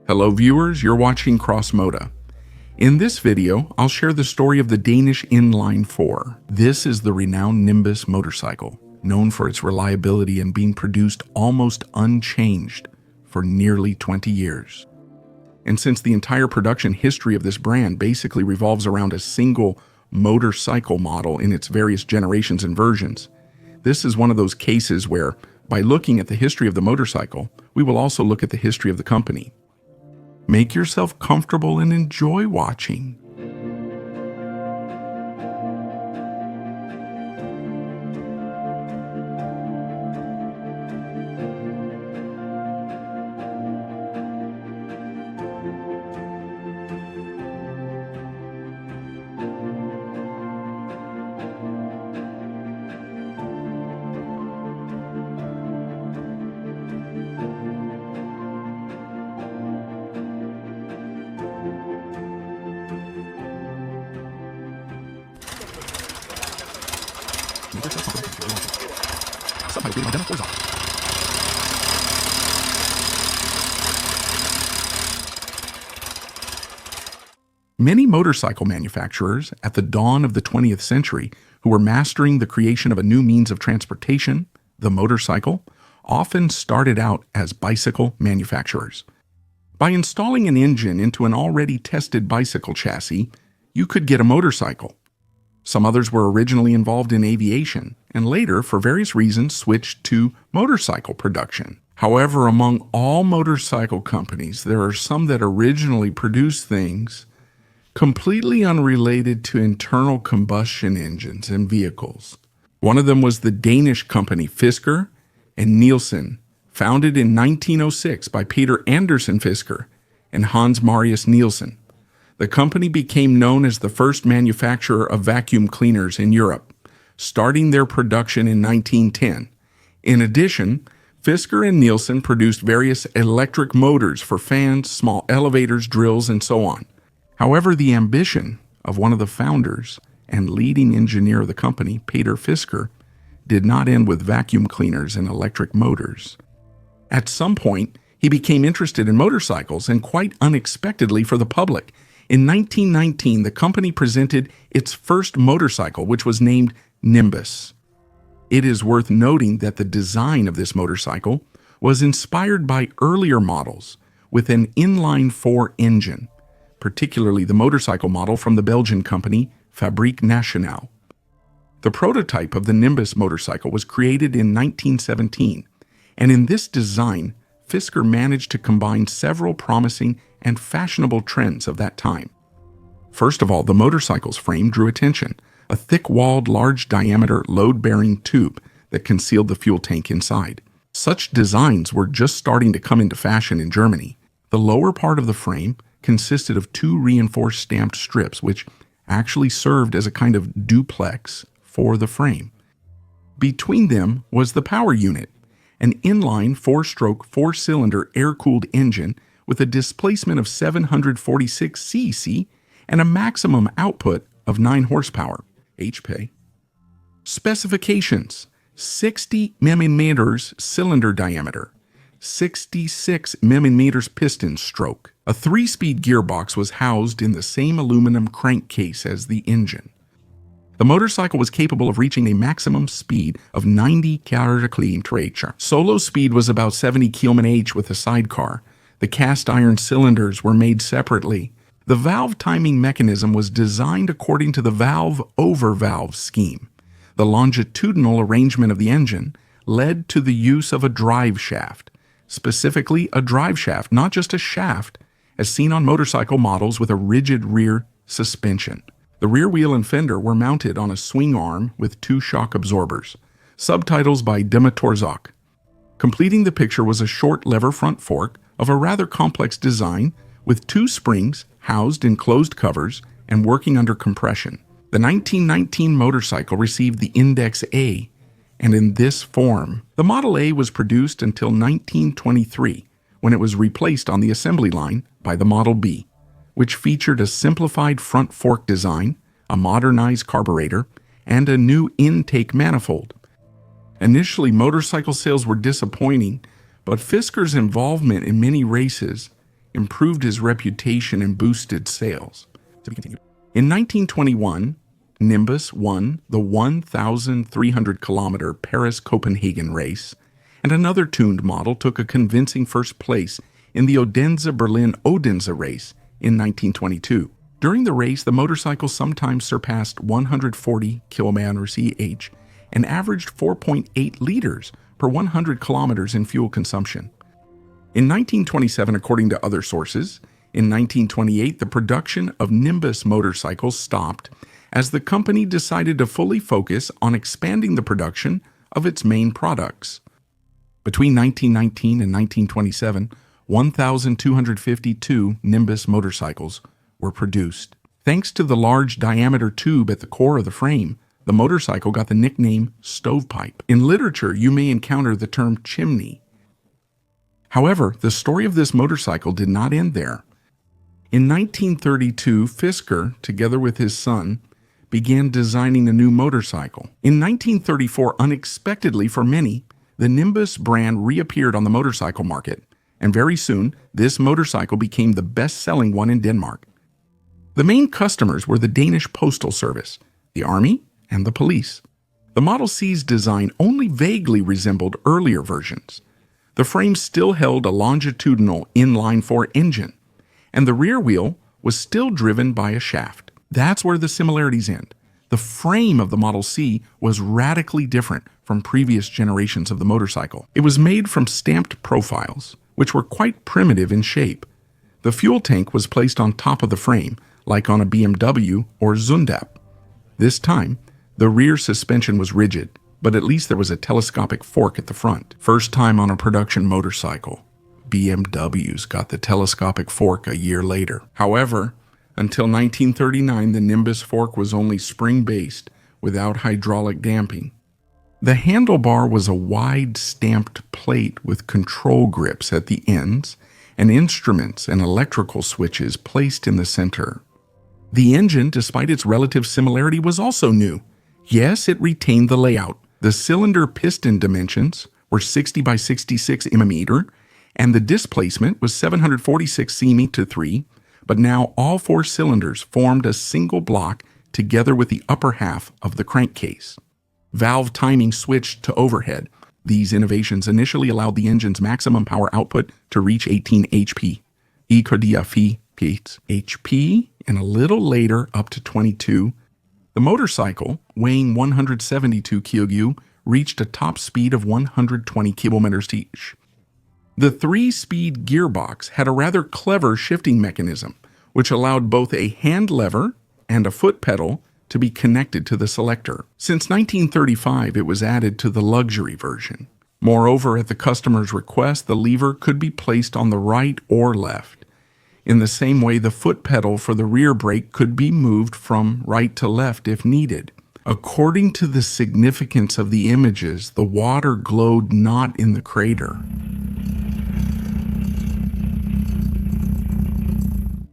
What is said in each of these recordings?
Hello viewers, you're watching Crossmoda. In this video, I'll share the story of the Danish Inline 4. This is the renowned Nimbus motorcycle, known for its reliability and being produced almost unchanged for nearly 20 years. And since the entire production history of this brand basically revolves around a single motorcycle model in its various generations and versions, this is one of those cases where, by looking at the history of the motorcycle, we will also look at the history of the company. Make yourself comfortable and enjoy watching. Many motorcycle manufacturers at the dawn of the 20th century who were mastering the creation of a new means of transportation, the motorcycle, often started out as bicycle manufacturers. By installing an engine into an already tested bicycle chassis, you could get a motorcycle. Some others were originally involved in aviation and later, for various reasons, switched to motorcycle production. However, among all motorcycle companies, there are some that originally produced things completely unrelated to internal combustion engines and vehicles. One of them was the Danish company Fisker and Nielsen, founded in 1906 by Peter Andersen Fisker and Hans Marius Nielsen. The company became known as the first manufacturer of vacuum cleaners in Europe, starting their production in 1910. In addition, Fisker and Nielsen produced various electric motors for fans, small elevators, drills, and so on. However, the ambition of one of the founders and leading engineer of the company, Peter Fisker, did not end with vacuum cleaners and electric motors. At some point, he became interested in motorcycles, and quite unexpectedly for the public, in 1919, the company presented its first motorcycle, which was named Nimbus. It is worth noting that the design of this motorcycle was inspired by earlier models with an inline-4 engine, particularly the motorcycle model from the Belgian company Fabrique Nationale. The prototype of the Nimbus motorcycle was created in 1917, and in this design, Fisker managed to combine several promising and fashionable trends of that time. First of all, the motorcycle's frame drew attention, a thick-walled, large-diameter, load-bearing tube that concealed the fuel tank inside. Such designs were just starting to come into fashion in Germany. The lower part of the frame consisted of two reinforced stamped strips, which actually served as a kind of duplex for the frame. Between them was the power unit, an inline 4-stroke, 4-cylinder air-cooled engine with a displacement of 746 cc and a maximum output of 9 horsepower, HP. Specifications: 60 mm cylinder diameter, 66 mm piston stroke. A 3-speed gearbox was housed in the same aluminum crankcase as the engine. The motorcycle was capable of reaching a maximum speed of 90 km/h. Solo speed was about 70 km/h with a sidecar. The cast iron cylinders were made separately. The valve timing mechanism was designed according to the valve-over-valve scheme. The longitudinal arrangement of the engine led to the use of a drive shaft, specifically a drive shaft, not just a shaft, as seen on motorcycle models with a rigid rear suspension. The rear wheel and fender were mounted on a swing arm with 2 shock absorbers. Subtitles by Dematorzak. Completing the picture was a short lever front fork of a rather complex design with 2 springs housed in closed covers and working under compression. The 1919 motorcycle received the Index A, and in this form. The Model A was produced until 1923, when it was replaced on the assembly line by the Model B, which featured a simplified front fork design, a modernized carburetor, and a new intake manifold. Initially, motorcycle sales were disappointing, but Fisker's involvement in many races improved his reputation and boosted sales. To be continued. In 1921, Nimbus won the 1,300-kilometer Paris-Copenhagen race, and another tuned model took a convincing first place in the Odense-Berlin-Odense race in 1922. During the race, the motorcycle sometimes surpassed 140 km/ch and averaged 4.8 liters per 100 kilometers in fuel consumption. In 1927, according to other sources, in 1928, the production of Nimbus motorcycles stopped as the company decided to fully focus on expanding the production of its main products. Between 1919 and 1927, 1,252 Nimbus motorcycles were produced. Thanks to the large diameter tube at the core of the frame, the motorcycle got the nickname stovepipe. In literature, you may encounter the term chimney. However, the story of this motorcycle did not end there. In 1932, Fisker, together with his son, began designing a new motorcycle. In 1934, unexpectedly for many, the Nimbus brand reappeared on the motorcycle market, and very soon, this motorcycle became the best-selling one in Denmark. The main customers were the Danish Postal Service, the Army, and the police. The Model C's design only vaguely resembled earlier versions. The frame still held a longitudinal inline-4 engine, and the rear wheel was still driven by a shaft. That's where the similarities end. The frame of the Model C was radically different from previous generations of the motorcycle. It was made from stamped profiles, which were quite primitive in shape. The fuel tank was placed on top of the frame, like on a BMW or Zundap. This time, the rear suspension was rigid, but at least there was a telescopic fork at the front. First time on a production motorcycle. BMWs got the telescopic fork a year later. However, until 1939, the Nimbus fork was only spring-based, without hydraulic damping. The handlebar was a wide stamped plate with control grips at the ends and instruments and electrical switches placed in the center. The engine, despite its relative similarity, was also new. Yes, it retained the layout. The cylinder piston dimensions were 60 by 66 mm, and the displacement was 746 cm3, but now all four cylinders formed a single block together with the upper half of the crankcase. Valve timing switched to overhead. These innovations initially allowed the engine's maximum power output to reach 18 HP. HP, and a little later up to 22. The motorcycle, weighing 172 kg, reached a top speed of 120 km/h. The 3-speed gearbox had a rather clever shifting mechanism, which allowed both a hand lever and a foot pedal to be connected to the selector. Since 1935, it was added to the luxury version. Moreover, at the customer's request, the lever could be placed on the right or left. In the same way, the foot pedal for the rear brake could be moved from right to left if needed. According to the significance of the images, the water glowed not in the crater.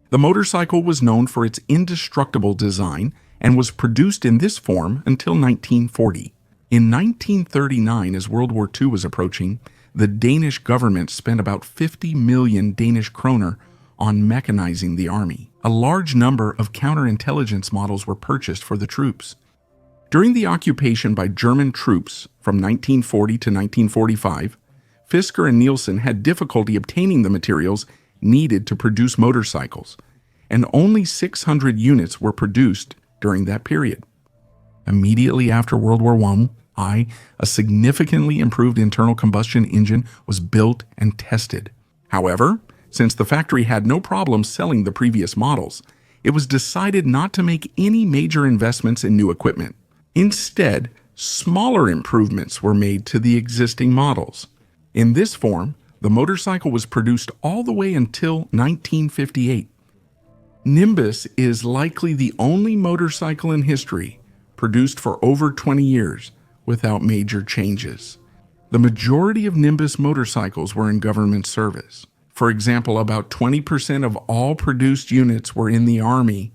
The motorcycle was known for its indestructible design and was produced in this form until 1940. In 1939, as World War II was approaching, the Danish government spent about 50 million Danish kroner on mechanizing the army. A large number of counterintelligence models were purchased for the troops. During the occupation by German troops from 1940 to 1945, Fisker and Nielsen had difficulty obtaining the materials needed to produce motorcycles, and only 600 units were produced during that period. Immediately after World War I, a significantly improved internal combustion engine was built and tested. However, since the factory had no problem selling the previous models, it was decided not to make any major investments in new equipment. Instead, smaller improvements were made to the existing models. In this form, the motorcycle was produced all the way until 1958. Nimbus is likely the only motorcycle in history produced for over 20 years without major changes. The majority of Nimbus motorcycles were in government service. For example, about 20% of all produced units were in the Army,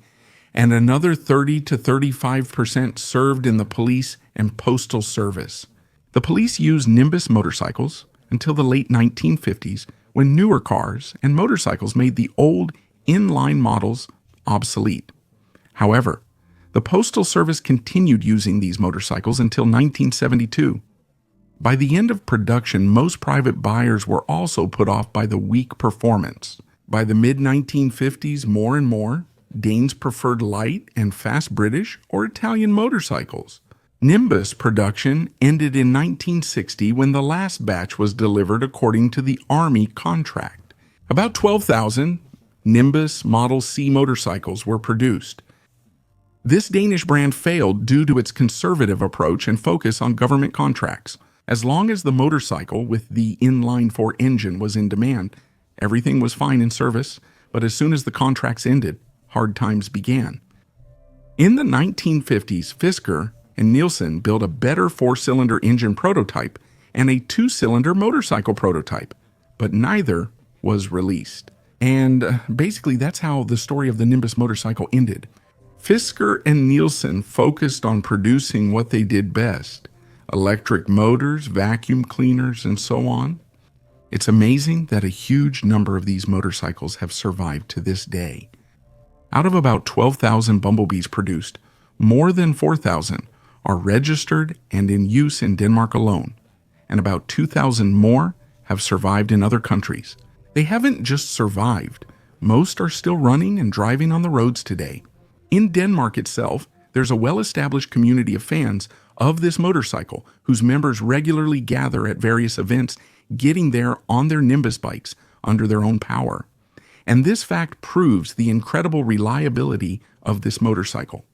and another 30 to 35% served in the police and postal service. The police used Nimbus motorcycles until the late 1950s, when newer cars and motorcycles made the old inline models obsolete. However, the Postal Service continued using these motorcycles until 1972. By the end of production, most private buyers were also put off by the weak performance. By the mid-1950s, more and more, Danes preferred light and fast British or Italian motorcycles. Nimbus production ended in 1960 when the last batch was delivered according to the Army contract. About 12,000 Nimbus Model C motorcycles were produced. This Danish brand failed due to its conservative approach and focus on government contracts. As long as the motorcycle with the inline-4 engine was in demand, everything was fine in service, but as soon as the contracts ended, hard times began. In the 1950s, Fisker and Nielsen built a better 4-cylinder engine prototype and a 2-cylinder motorcycle prototype, but neither was released. And basically that's how the story of the Nimbus motorcycle ended. Fisker and Nielsen focused on producing what they did best: electric motors, vacuum cleaners, and so on. It's amazing that a huge number of these motorcycles have survived to this day. Out of about 12,000 Bumblebees produced, more than 4,000 are registered and in use in Denmark alone, and about 2,000 more have survived in other countries. They haven't just survived. Most are still running and driving on the roads today. In Denmark itself, there's a well-established community of fans of this motorcycle whose members regularly gather at various events, getting there on their Nimbus bikes under their own power. And this fact proves the incredible reliability of this motorcycle.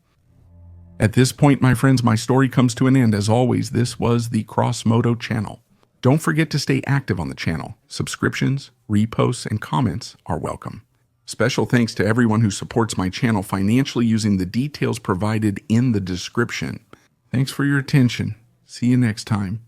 At this point, my friends, my story comes to an end. As always, this was the CrossMoto channel. Don't forget to stay active on the channel. Subscriptions, reposts, and comments are welcome. Special thanks to everyone who supports my channel financially using the details provided in the description. Thanks for your attention. See you next time.